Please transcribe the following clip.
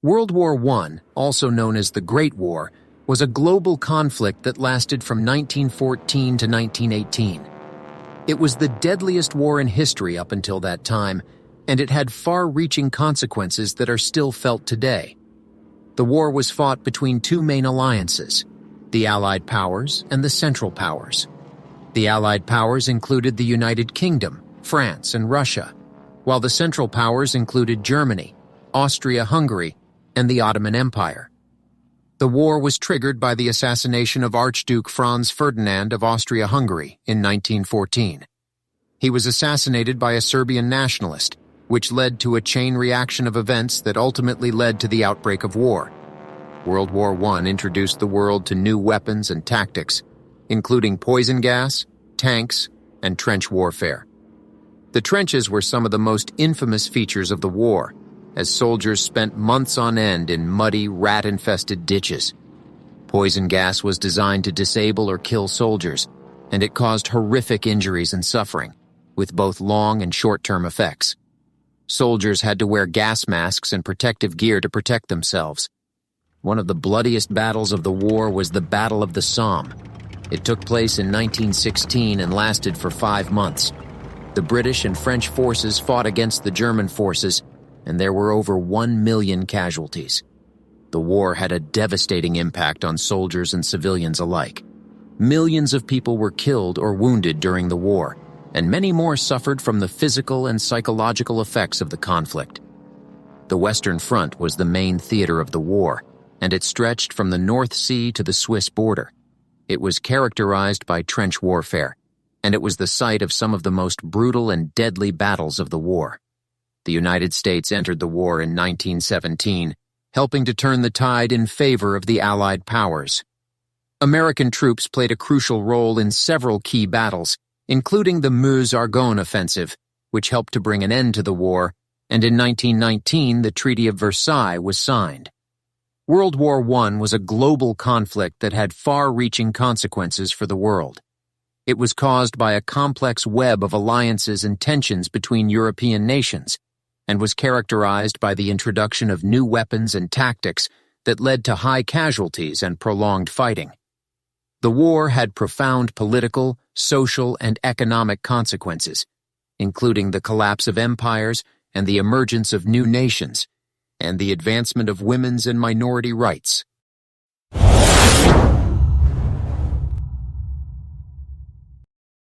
World War I, also known as the Great War, was a global conflict that lasted from 1914 to 1918. It was the deadliest war in history up until that time, and it had far-reaching consequences that are still felt today. The war was fought between two main alliances, the Allied powers and the Central Powers. The Allied powers included the United Kingdom, France, and Russia, while the Central Powers included Germany, Austria-Hungary, and the Ottoman Empire. The war was triggered by the assassination of Archduke Franz Ferdinand of Austria-Hungary in 1914. He was assassinated by a Serbian nationalist, which led to a chain reaction of events that ultimately led to the outbreak of war. World War I introduced the world to new weapons and tactics, including poison gas, tanks, and trench warfare. The trenches were some of the most infamous features of the war, as soldiers spent months on end in muddy, rat-infested ditches. Poison gas was designed to disable or kill soldiers, and it caused horrific injuries and suffering, with both long and short-term effects. Soldiers had to wear gas masks and protective gear to protect themselves. One of the bloodiest battles of the war was the Battle of the Somme. It took place in 1916 and lasted for 5 months. The British and French forces fought against the German forces, and there were over 1 million casualties. The war had a devastating impact on soldiers and civilians alike. Millions of people were killed or wounded during the war, and many more suffered from the physical and psychological effects of the conflict. The Western Front was the main theater of the war, and it stretched from the North Sea to the Swiss border. It was characterized by trench warfare, and it was the site of some of the most brutal and deadly battles of the war. The United States entered the war in 1917, helping to turn the tide in favor of the Allied powers. American troops played a crucial role in several key battles, including the Meuse-Argonne offensive, which helped to bring an end to the war, and in 1919 the Treaty of Versailles was signed. World War I was a global conflict that had far-reaching consequences for the world. It was caused by a complex web of alliances and tensions between European nations, and was characterized by the introduction of new weapons and tactics that led to high casualties and prolonged fighting. The war had profound political, social, and economic consequences, including the collapse of empires and the emergence of new nations, and the advancement of women's and minority rights.